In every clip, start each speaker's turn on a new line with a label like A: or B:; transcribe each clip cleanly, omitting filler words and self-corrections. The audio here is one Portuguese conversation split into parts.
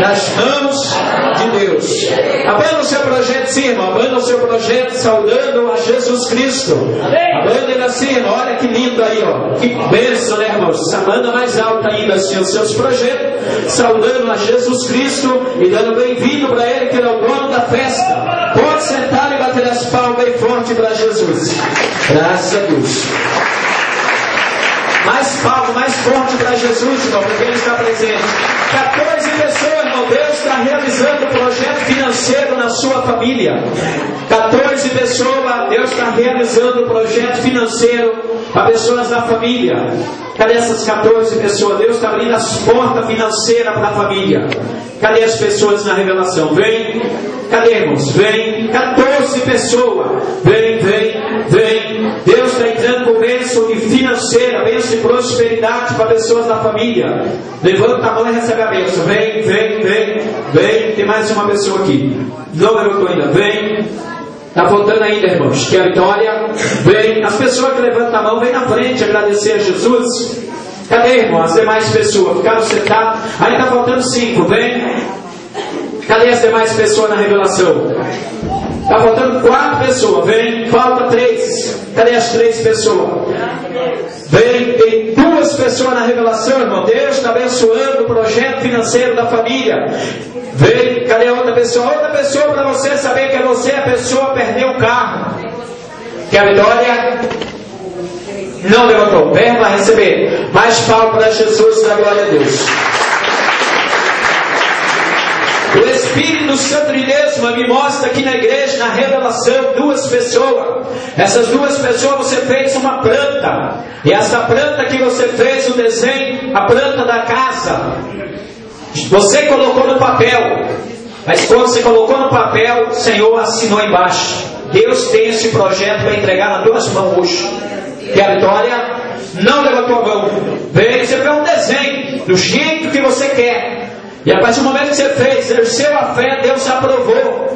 A: nas mãos de Deus. Abanda o seu projeto, sim, irmão. Abanda o seu projeto saudando a Jesus Cristo. Abanda ele assim, irmão. Olha que lindo aí, ó. Que bênção, né, irmãos? Abanda mais alto ainda assim os seus projetos, saudando a Jesus Cristo e dando bem-vindo para Ele, que Ele é o dono da festa. Pode sentar e bater as palmas bem forte para Jesus. Graças a Deus. Mais palmas, mais forte para Jesus, irmão, porque Ele está presente. 14 pessoas, irmão. Deus está realizando o projeto financeiro na sua família. 14 pessoas, Deus está realizando o projeto financeiro para pessoas da família. Cadê essas 14 pessoas? Deus está abrindo as portas financeiras para a família. Cadê as pessoas na revelação? Vem. Cadê, irmãos? Vem. 14 pessoas. Vem, vem, vem. Deus está entrando com bênção financeira, bênção de prosperidade para pessoas da família. Levanta a mão e recebe a bênção. Vem, vem, vem, vem. Tem mais uma pessoa aqui. Não levantou ainda. Vem. Está faltando ainda, irmãos. Que a vitória vem. As pessoas que levantam a mão, vem na frente agradecer a Jesus. Cadê, irmão? As demais pessoas ficaram sentadas. Aí está faltando 5. Vem. Cadê as demais pessoas na revelação? Está faltando 4 pessoas. Vem. Falta 3. Cadê as 3 pessoas? Vem. Tem 2 pessoas na revelação, irmão. Deus está abençoando o projeto financeiro da família. Vem. Cadê a outra pessoa? Outra pessoa para você saber que é você a pessoa perdeu o carro. Que a vitória não levantou. Vem para receber. Mais palmas para Jesus, da glória a Deus. O Espírito Santo de Deus me mostra aqui na igreja, na revelação, 2 pessoas. Essas 2 pessoas você fez uma planta. E essa planta que você fez o desenho, a planta da casa, você colocou no papel. Mas quando você colocou no papel, o Senhor assinou embaixo. Deus tem esse projeto para entregar nas 2 mãos hoje. Que a vitória não levantou a mão. Vem, você fez um desenho do jeito que você quer. E a partir do momento que você fez, exerceu a fé, Deus aprovou.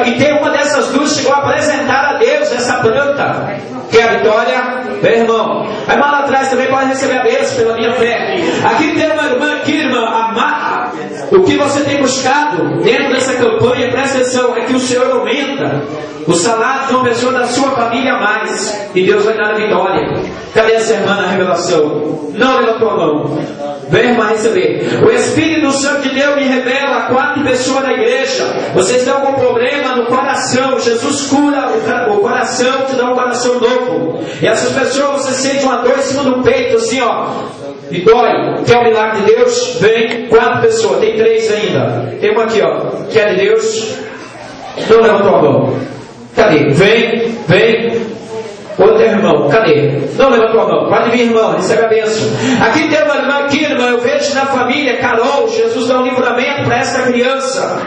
A: E tem uma dessas 2 que chegou a apresentar a Deus essa planta. Que é a vitória, meu irmão. A irmã lá atrás também pode receber a bênção pela minha fé. Aqui tem uma irmã aqui, irmã, amar. O que você tem buscado dentro dessa campanha, presta atenção, é que o Senhor aumenta o salário de uma pessoa da sua família a mais. E Deus vai dar a vitória. Cadê essa irmã na revelação? Não levantou a mão. Vem, irmã, receber. O Espírito Santo de Deus me revela a 4 pessoas na igreja. Vocês estão com problema no coração. Jesus cura o coração, te dá um coração novo. E essas pessoas, você sente uma dor em cima do peito, assim, ó. E dói. Quer o milagre de Deus? Vem. 4 pessoas. Tem 3 ainda. Tem uma aqui, ó. Quer de Deus? Não levantou a mão. Cadê? Vem. Vem. Outro irmão, cadê? Não levantou a mão. Pode vir, irmão, recebe a bênção. Aqui tem uma irmã aqui, irmã. Eu vejo na família, Carol, Jesus dá um livramento para essa criança.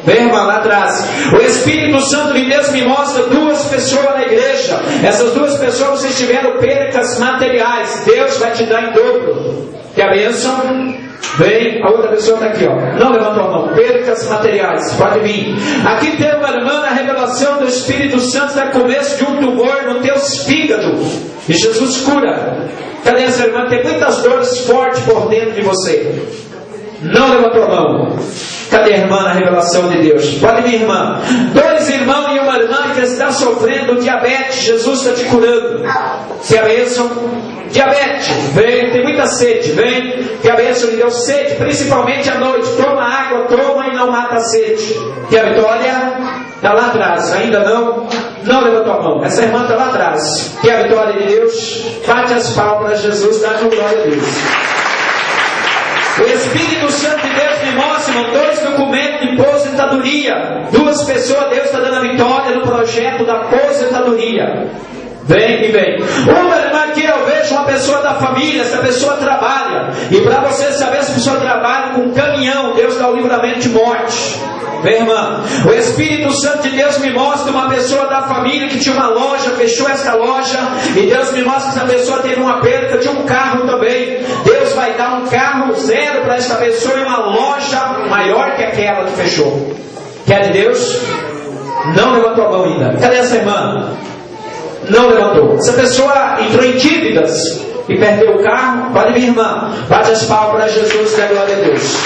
A: Vem, irmã, lá atrás. O Espírito Santo de Deus me mostra 2 pessoas na igreja. Essas 2 pessoas, vocês tiveram percas materiais. Deus vai te dar em dobro. Que a bênção. Vem, a outra pessoa está aqui, ó. Não levantou a mão. Percas materiais, pode vir. Aqui tem uma irmã na revelação do Espírito Santo, da começo de um tumor no teu fígado. E Jesus cura. Cadê essa irmã? Tem muitas dores fortes por dentro de você. Não levantou a mão. Cadê a irmã na revelação de Deus? Pode vir, irmã. 2 irmãos e uma irmã que está sofrendo diabetes. Jesus está te curando. Se a bênção. Diabetes, vem, tem muita sede, vem, que a bênção de Deus, sede, principalmente à noite, toma água, toma e não mata a sede. Que a vitória está lá atrás, ainda não levantou a mão, essa irmã está lá atrás. Que a vitória de Deus, bate as palmas para Jesus, dá de glória a Deus. O Espírito Santo de Deus me mostra 2 documentos de aposentadoria. 2 pessoas, Deus está dando a vitória no projeto da aposentadoria. Vem e vem. Uma irmã aqui, eu vejo uma pessoa da família, essa pessoa trabalha. E para você saber se a pessoa trabalha com um caminhão, Deus dá o livramento de morte. Vem, irmã. O Espírito Santo de Deus me mostra uma pessoa da família que tinha uma loja, fechou essa loja. E Deus me mostra que essa pessoa teve uma perda de um carro também. Deus vai dar um carro 0 para essa pessoa e uma loja maior que aquela que fechou. Quer de Deus? Não levantou a mão ainda. Cadê essa irmã? Não levantou. Essa pessoa entrou em dívidas e perdeu o carro. Pode vir, irmã. Bate as palmas para Jesus, da glória a Deus.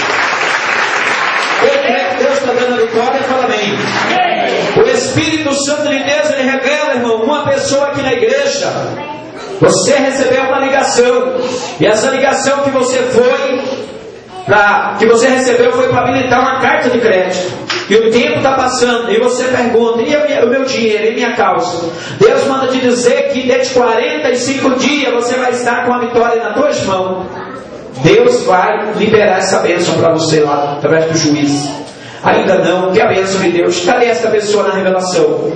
A: Santo de Deus, ele revela, irmão, uma pessoa aqui na igreja. Você recebeu uma ligação, e essa ligação que você recebeu foi para habilitar uma carta de crédito. E o tempo está passando, e você pergunta: e o meu dinheiro, e minha causa? Deus manda te dizer que dentro de 45 dias você vai estar com a vitória nas tuas mãos. Deus vai liberar essa bênção para você lá, através do juiz. Ainda não, que a bênção de Deus. Cadê essa pessoa na revelação?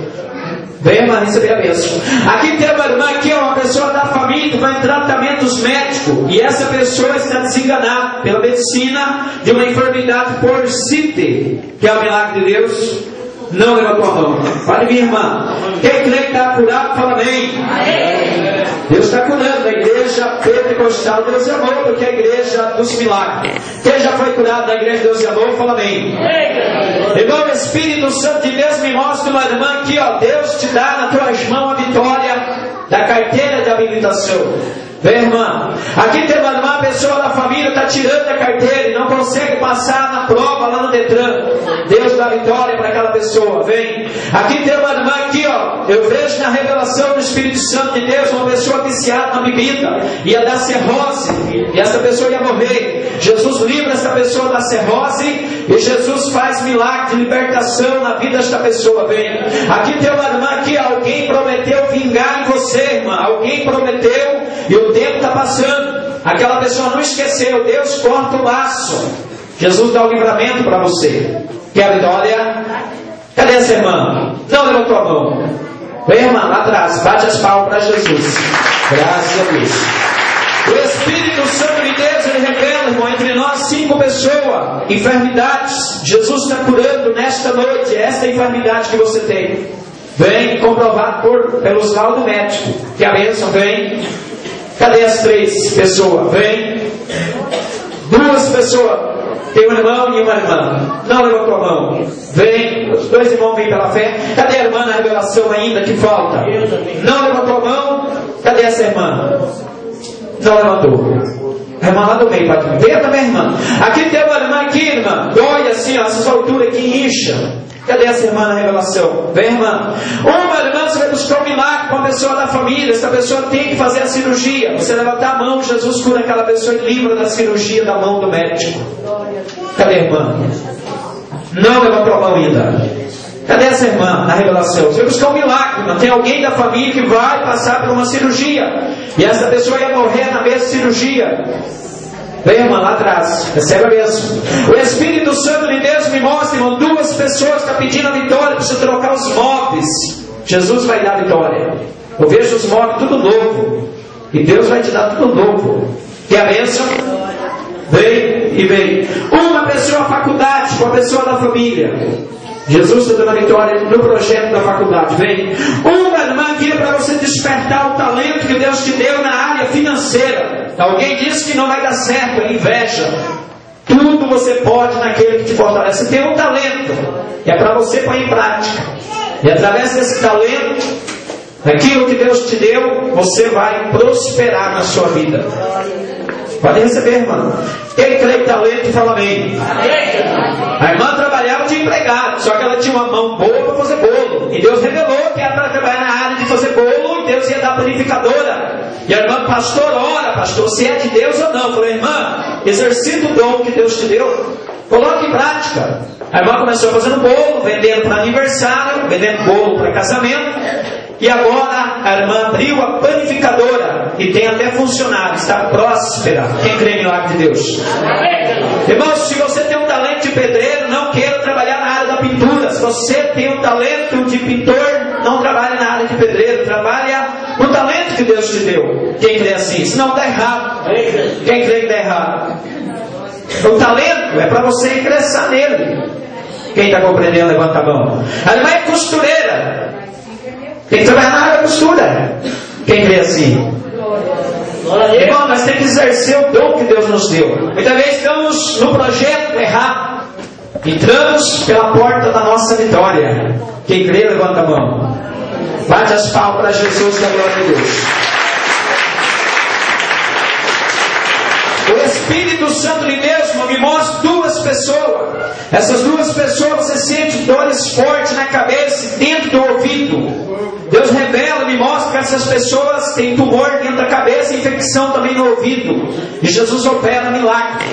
A: Vem, irmã, receber a bênção. Aqui tem uma irmã, aqui é uma pessoa da família que vai em tratamentos médicos. E essa pessoa está desenganada pela medicina de uma enfermidade porcite, que é o milagre de Deus. Não levantou a mão. Pode vir, irmã. Quem crê que está curado, fala amém. Deus está curando. A igreja pentecostal Deus é amor, porque é a igreja dos milagres. Quem já foi curado da igreja Deus é amor, fala amém. Irmão, o Espírito Santo de Deus me mostra uma irmã aqui, ó. Deus te dá nas tuas mãos a vitória da carteira de habilitação. Vem, irmã. Aqui tem uma irmã, a pessoa da família está tirando a carteira e não consegue passar na prova lá no Detran. Deus dá vitória para aquela pessoa. Vem. Aqui tem uma irmã aqui, ó. Eu vejo na revelação do Espírito Santo de Deus uma pessoa viciada na bebida. Ia dar cirrose. E essa pessoa ia morrer. Jesus livra essa pessoa da cirrose. E Jesus faz milagre de libertação na vida desta pessoa. Vem. Aqui tem uma irmã aqui. Alguém prometeu vingar em você, irmã. Alguém prometeu. E o tempo está passando. Aquela pessoa não esqueceu. Deus corta o laço. Jesus dá o livramento para você. Quer vitória? Cadê essa irmã? Não levantou a mão. Vem, irmã, lá atrás. Bate as palmas para Jesus. Graças a Deus. O Espírito Santo de Deus, ele revela, irmão, entre nós 5 pessoas. Enfermidades. Jesus está curando nesta noite. Esta enfermidade que você tem. Vem comprovado pelos laudos médicos. Que a bênção vem. Cadê as 3 pessoas? Vem. 2 pessoas. Tem um irmão e uma irmã. Não levantou a mão. Vem. Os 2 irmãos vêm pela fé. Cadê a irmã na revelação ainda que falta? Não levantou a mão. Cadê essa irmã? Não levantou. A irmã lá do meio, pode ver também, irmã. Aqui tem uma irmã aqui, irmã. Dói assim, ó, essas alturas aqui incha. Cadê essa irmã na revelação? Vem, irmã. Uma irmã, você vai buscar um milagre com uma pessoa da família. Essa pessoa tem que fazer a cirurgia. Você levantar a mão, Jesus cura aquela pessoa e livra da cirurgia da mão do médico. Cadê a irmã? Não levantou a mão ainda. Cadê essa irmã na revelação? Você vai buscar um milagre, irmã. Tem alguém da família que vai passar por uma cirurgia. E essa pessoa ia morrer na mesma cirurgia. Vem, irmã, lá atrás. Recebe a bênção. O Espírito Santo de Deus me mostra, irmão, 2 pessoas estão pedindo a vitória para você trocar os móveis. Jesus vai dar a vitória. Eu vejo os móveis tudo novo. E Deus vai te dar tudo novo. Quer a bênção? Vem e vem. Uma pessoa faculdade, uma pessoa da família. Jesus está dando a vitória no projeto da faculdade. Vem. Uma irmã aqui é para você despertar o talento que Deus te deu na área financeira. Alguém disse que não vai dar certo, é inveja. Tudo você pode naquele que te fortalece. Você tem um talento. É para você pôr em prática. E através desse talento, aquilo que Deus te deu, você vai prosperar na sua vida. Pode receber, irmã. Quem crê em talento, fala amém. A irmã trabalhava de empregada, só que ela tinha uma mão boa para fazer bolo. E Deus revelou que era para trabalhar na área de fazer bolo, e Deus ia dar purificadora. E a irmã, pastor, ora, pastor, se é de Deus ou não. Eu falei, irmã, exercita o dom que Deus te deu, coloque em prática. A irmã começou fazendo bolo, vendendo para aniversário, vendendo bolo para casamento. E agora a irmã abriu a panificadora e tem até funcionário, está próspera. Quem crê em milagre de Deus? Irmãos, se você tem um talento de pedreiro, não queira trabalhar na área da pintura. Se você tem um talento de pintor, não trabalhe na área de pedreiro. Trabalha no talento que Deus te deu. Quem crê assim? Senão dá errado. Quem crê que dá errado? O talento é para você ingressar nele. Quem está compreendendo, levanta a mão. A irmã é costureira. Tem que trabalhar na área da costura. Quem crê assim? Irmão, nós temos que exercer o dom que Deus nos deu. Muitas vezes estamos no projeto errado. Entramos pela porta da nossa vitória. Quem crê, levanta a mão. Bate as palmas para Jesus, da glória de Deus. O Espírito Santo de Deus me mostra 2 pessoas. Essas duas pessoas você sente dores fortes na cabeça e dentro do ouvido. Deus revela, me mostra que essas pessoas têm tumor dentro da cabeça e infecção também no ouvido. E Jesus opera milagre.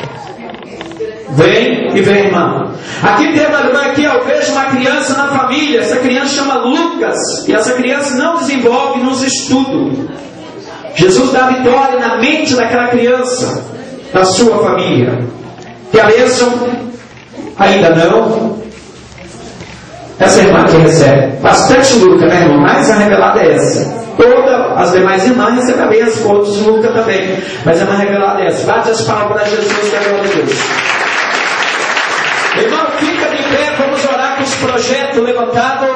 A: Vem e vem, irmão. Aqui tem uma irmã aqui, eu vejo uma criança na família. Essa criança chama Lucas. E essa criança não desenvolve nos estudos. Jesus dá vitória na mente daquela criança, da sua família. Que a bênção? Ainda não. Essa irmã que recebe bastante Lucas, né, irmão? Mais a revelada é essa. Todas as demais irmãs recebem a bênção, outros Lucas também. Mas a mais revelada é essa. Bate as palmas para Jesus, que é a glória de Deus. Irmão, fica de pé, vamos orar com os projetos levantados.